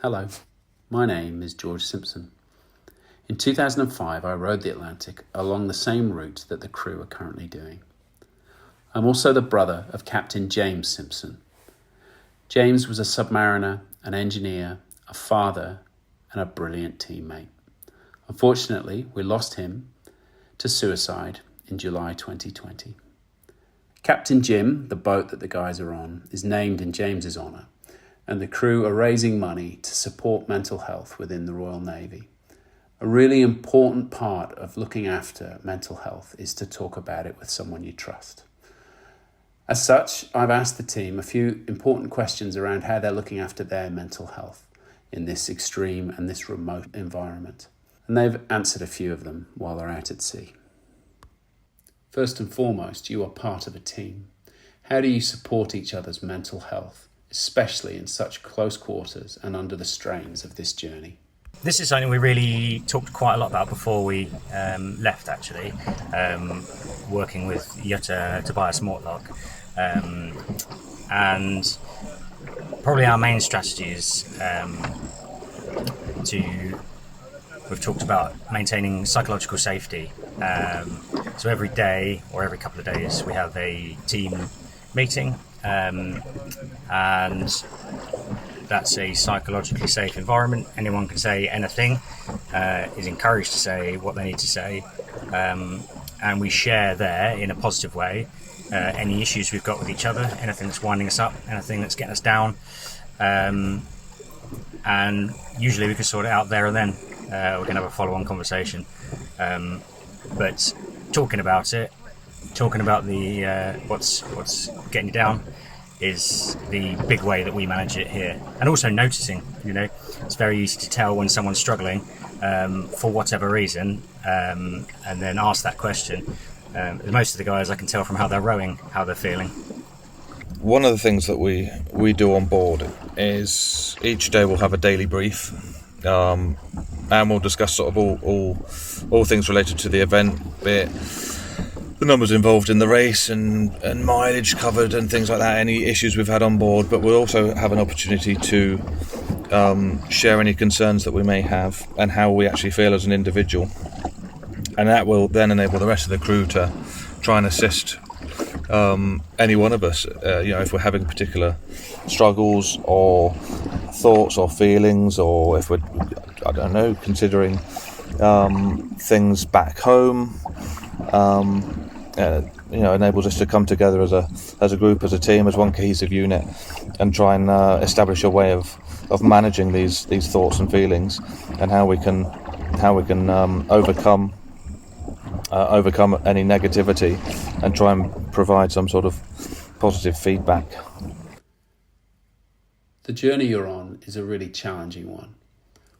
Hello, my name is George Simpson. In 2005, I rode the Atlantic along the same route that the crew are currently doing. I'm also the brother of Captain James Simpson. James was a submariner, an engineer, a father, and a brilliant teammate. Unfortunately, we lost him to suicide in July 2020. Captain Jim, the boat that the guys are on, is named in James's honour, and the crew are raising money to support mental health within the Royal Navy. A really important part of looking after mental health is to talk about it with someone you trust. As such, I've asked the team a few important questions around how they're looking after their mental health in this extreme and this remote environment. And they've answered a few of them while they're out at sea. First and foremost, you are part of a team. How do you support each other's mental health, especially in such close quarters and under the strains of this journey? This is something we really talked quite a lot about before we left, actually, working with Tobias Mortlock. And probably our main strategy is we've talked about maintaining psychological safety. So every day or every couple of days we have a team meeting, and that's a psychologically safe environment. Anyone can say anything, is encouraged to say what they need to say, and we share there in a positive way any issues we've got with each other, anything that's winding us up, anything that's getting us down, and usually we can sort it out there and then. We can have a follow-on conversation, but talking about the what's getting you down is the big way that we manage it here. And also noticing, it's very easy to tell when someone's struggling for whatever reason, and then ask that question. Most of the guys, I can tell from how they're rowing, how they're feeling. One of the things that we do on board is each day we'll have a daily brief, and we'll discuss sort of all things related to the event, be it the numbers involved in the race and mileage covered and things like that, any issues we've had on board, but we'll also have an opportunity to share any concerns that we may have and how we actually feel as an individual. And that will then enable the rest of the crew to try and assist any one of us, if we're having particular struggles or thoughts or feelings, or if we're, considering things back home. Enables us to come together as a group, as a team, as one cohesive unit, and try and establish a way of managing these thoughts and feelings, and how we can overcome any negativity and try and provide some sort of positive feedback. The journey you're on is a really challenging one.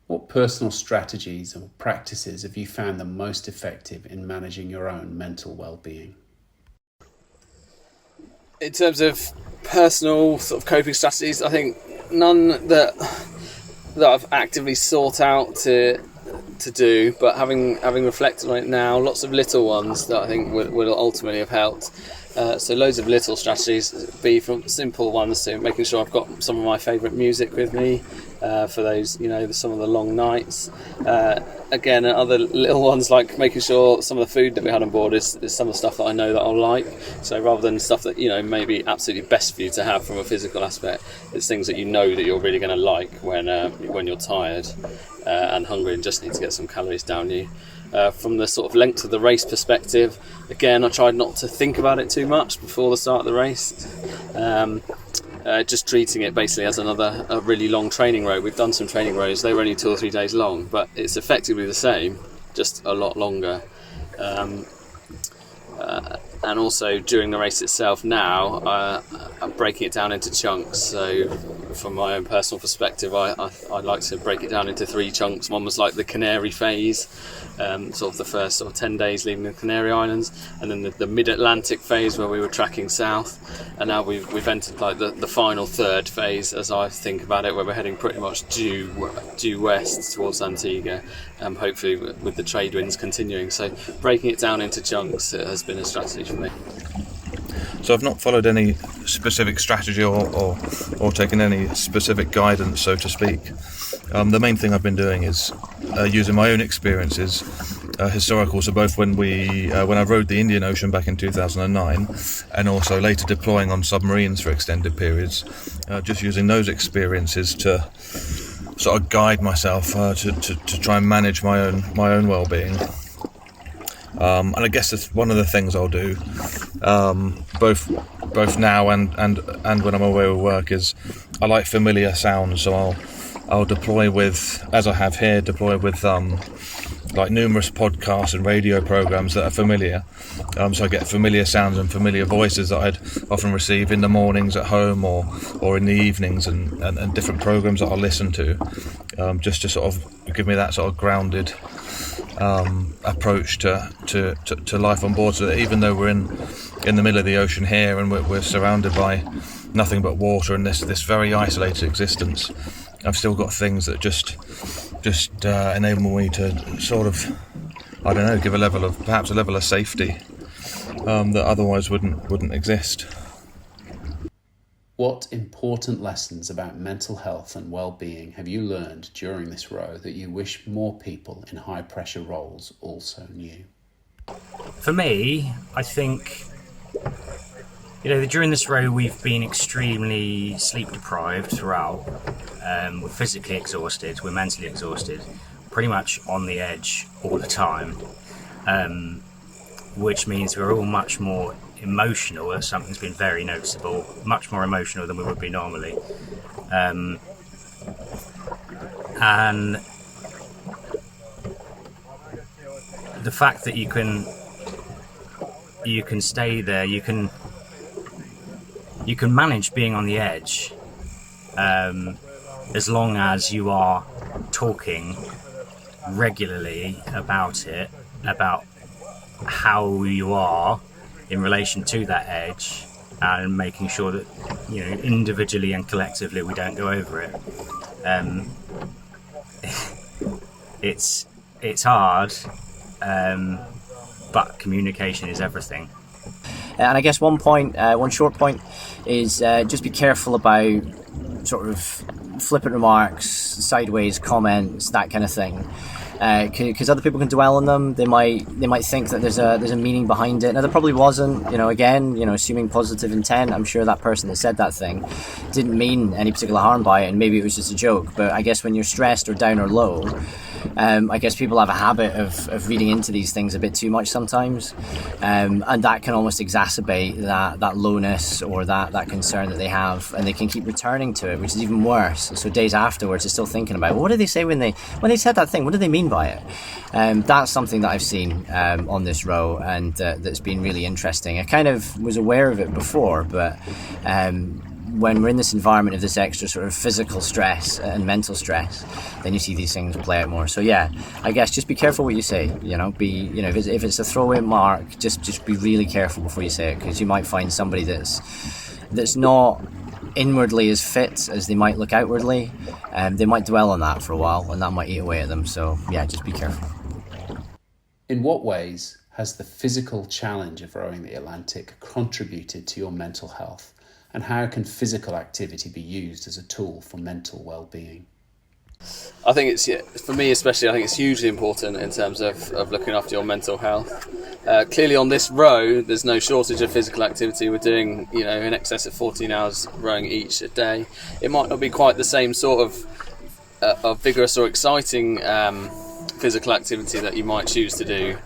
What personal strategies or practices have you found the most effective in managing your own mental well-being? In terms of personal sort of coping strategies, I think none that I've actively sought out to do, but having reflected on it now, lots of little ones that I think will ultimately have helped. So loads of little strategies, be from simple ones to making sure I've got some of my favourite music with me for those, some of the long nights. Again, other little ones like making sure some of the food that we had on board is some of the stuff that I know that I'll like. So rather than stuff that may be absolutely best for you to have from a physical aspect, it's things that that you're really going to like when you're tired and hungry and just need to get some calories down you. From the sort of length of the race perspective, again, I tried not to think about it too much before the start of the race. Just treating it basically as a really long training row. We've done some training rows, they were only 2 or 3 days long, but it's effectively the same, just a lot longer. And also during the race itself now, I'm breaking it down into chunks. So from my own personal perspective, I like to break it down into 3 chunks. One was like the Canary phase, sort of the first 10 days leaving the Canary Islands, and then the mid-Atlantic phase where we were tracking south, and now we've entered like the final third phase, as I think about it, where we're heading pretty much due west towards Antigua, hopefully with the trade winds continuing. So breaking it down into chunks has been a strategy for me. So I've not followed any specific strategy or taken any specific guidance, so to speak. The main thing I've been doing is using my own experiences, historical, so both when I rode the Indian Ocean back in 2009 and also later deploying on submarines for extended periods, just using those experiences to sort of guide myself to try and manage my own well-being. And I guess that's one of the things I'll do, both now and when I'm away with work, is I like familiar sounds, so I'll deploy with, as I have here, like numerous podcasts and radio programs that are familiar. So I get familiar sounds and familiar voices that I'd often receive in the mornings at home or in the evenings, and different programs that I'll listen to, just to sort of give me that sort of grounded approach to life on board, so that even though we're in the middle of the ocean here and we're surrounded by nothing but water and this very isolated existence, I've still got things that just enable me to sort of, I don't know, give perhaps a level of safety that otherwise wouldn't exist. What important lessons about mental health and well-being have you learned during this row that you wish more people in high-pressure roles also knew? For me, I think, during this row we've been extremely sleep deprived throughout. We're physically exhausted, we're mentally exhausted, pretty much on the edge all the time, which means we're all much more emotional. That's something's been very noticeable, much more emotional than we would be normally. And the fact that you can stay there, you can manage being on the edge, as long as you are talking regularly about it, about how you are in relation to that edge, and making sure that individually and collectively we don't go over it. It's hard, but communication is everything. And I guess one short point is just be careful about sort of flippant remarks, sideways comments, that kind of thing, because other people can dwell on them. They might think that there's a meaning behind it. Now there probably wasn't. Assuming positive intent, I'm sure that person that said that thing didn't mean any particular harm by it, and maybe it was just a joke. But I guess when you're stressed or down or low, I guess people have a habit of reading into these things a bit too much sometimes, and that can almost exacerbate that lowness or that concern that they have, and they can keep returning to it, which is even worse. So days afterwards, they're still thinking about, well, what did they say when they said that thing? What did they mean by it? That's something that I've seen on this row, and that's been really interesting. I kind of was aware of it before, but when we're in this environment of this extra sort of physical stress and mental stress, then you see these things play out more. So yeah, I guess just be careful what you say. If it's a throwaway mark, just be really careful before you say it, because you might find somebody that's not inwardly as fit as they might look outwardly, and they might dwell on that for a while, and that might eat away at them. So yeah, just be careful. In what ways has the physical challenge of rowing the Atlantic contributed to your mental health? And how can physical activity be used as a tool for mental well-being? I think for me especially, I think it's hugely important in terms of looking after your mental health. Clearly on this row, there's no shortage of physical activity. We're doing, in excess of 14 hours rowing each a day. It might not be quite the same sort of vigorous or exciting physical activity that you might choose to do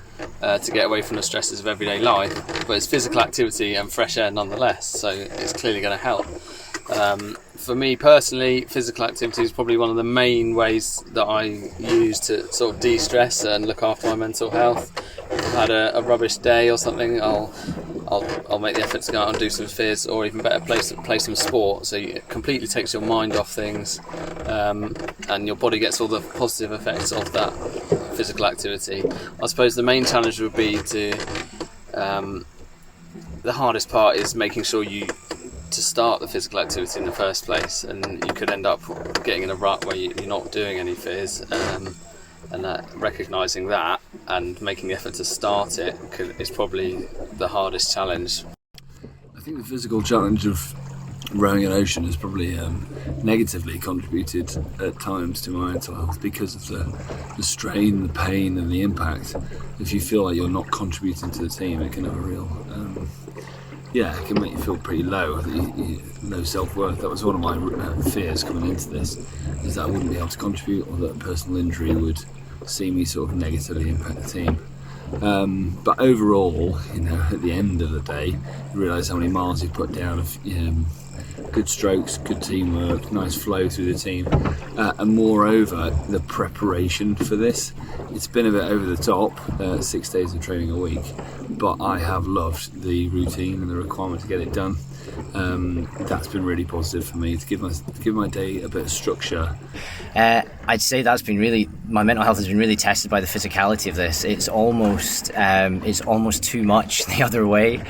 to get away from the stresses of everyday life, but it's physical activity and fresh air nonetheless, so it's clearly going to help. For me personally, physical activity is probably one of the main ways that I use to sort of de-stress and look after my mental health. If I've had a rubbish day or something, I'll make the effort to go out and do some fizz, or even better, play some sport. So it completely takes your mind off things, and your body gets all the positive effects of that physical activity. I suppose the main challenge would be the hardest part is making sure to start the physical activity in the first place, and you could end up getting in a rut where you're not doing any fizz, and recognising that and making the effort to start it is probably the hardest challenge. I think the physical challenge of rowing an ocean has probably negatively contributed at times to my mental health because of the strain, the pain and the impact. If you feel like you're not contributing to the team, it can have a real it can make you feel pretty low, low self-worth. That was one of my fears coming into this, is that I wouldn't be able to contribute, or that a personal injury would see me sort of negatively impact the team. But overall, at the end of the day, you realise how many miles you've put down of good strokes, good teamwork, nice flow through the team, and moreover, the preparation for this. It's been a bit over the top, 6 days of training a week, but I have loved the routine and the requirement to get it done. That's been really positive for me, to give my day a bit of structure. I'd say that's been really, my mental health has been really tested by the physicality of this. It's almost too much the other way.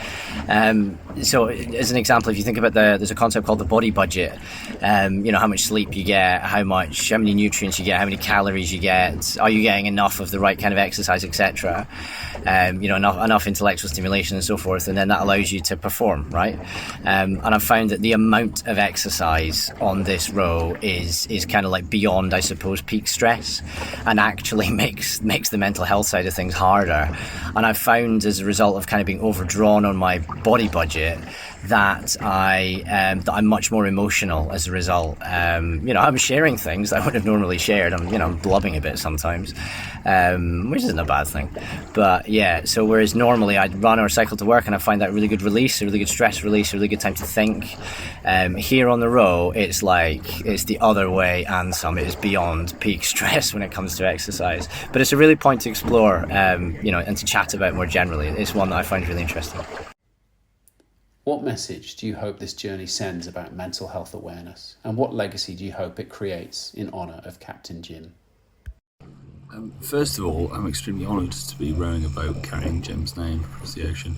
So as an example, if you think about there's a concept called the body budget. How much sleep you get, how many nutrients you get, how many calories you get, are you getting enough of the right kind of exercise, etc. Enough intellectual stimulation and so forth, and then that allows you to perform, right? And I've found that the amount of exercise on this row is kind of like beyond, I suppose, peak stress, and actually makes the mental health side of things harder. And I've found, as a result of kind of being overdrawn on my body budget, that I'm much more emotional as a result. I'm sharing things that I wouldn't have normally shared. I'm blubbing a bit sometimes, which isn't a bad thing. But yeah, so whereas normally I'd run or cycle to work and I find that a really good release, a really good stress release, a really good time to think. Here on the row, it's the other way and some. It is beyond peak stress when it comes to exercise. But it's a really point to explore, and to chat about more generally. It's one that I find really interesting. What message do you hope this journey sends about mental health awareness, and what legacy do you hope it creates in honour of Captain Jim? First of all, I'm extremely honoured to be rowing a boat carrying Jim's name across the ocean,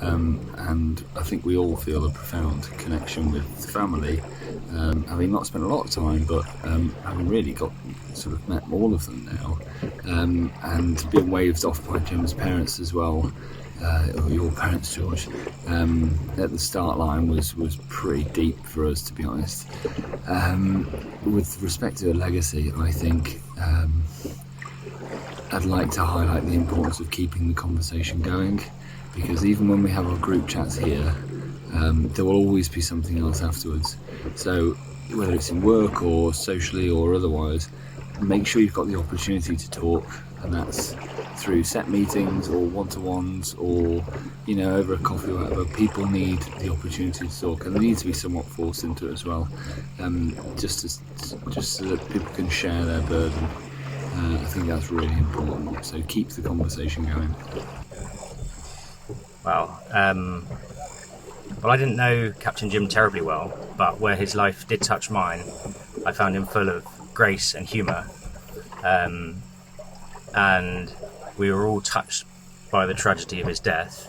and I think we all feel a profound connection with the family, having not spent a lot of time, but having really got sort of met all of them now, and being waved off by Jim's parents as well. Or your parents, George, at the start line was pretty deep for us, to be honest. With respect to a legacy, I think I'd like to highlight the importance of keeping the conversation going, because even when we have our group chats here, there will always be something else afterwards. So whether it's in work or socially or otherwise, make sure you've got the opportunity to talk, and that's through set meetings or one-to-ones or over a coffee or whatever. People need the opportunity to talk, and they need to be somewhat forced into it as well, just so that people can share their burden. I think that's really important, so keep the conversation going. Well, I didn't know Captain Jim terribly well, but where his life did touch mine, I found him full of grace and humour, and we were all touched by the tragedy of his death,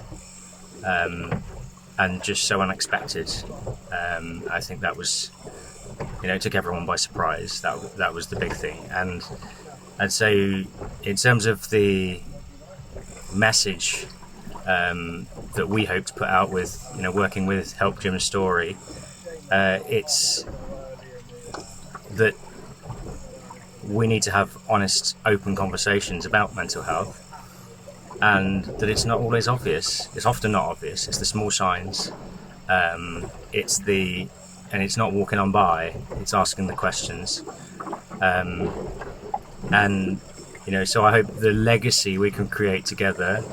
and just so unexpected. I think that was, it took everyone by surprise. That was the big thing. And I'd say, in terms of the message that we hope to put out with, working with Help Jim's Story, it's that we need to have honest, open conversations about mental health, and that it's not always obvious. It's often not obvious. It's the small signs. It's not walking on by. It's asking the questions. So I hope the legacy we can create together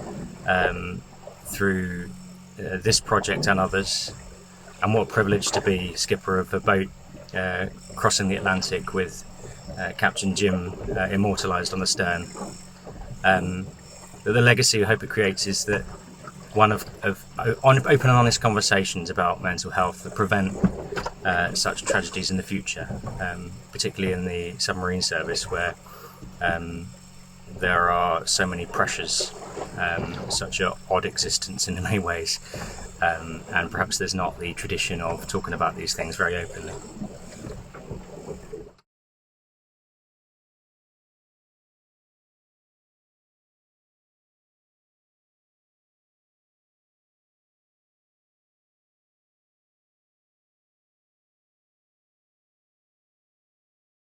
through this project and others, and what a privilege to be skipper of a boat crossing the Atlantic with Captain Jim immortalised on the stern. The legacy I hope it creates is that one of open and honest conversations about mental health that prevent such tragedies in the future, particularly in the submarine service, where there are so many pressures, such an odd existence in many ways, and perhaps there's not the tradition of talking about these things very openly.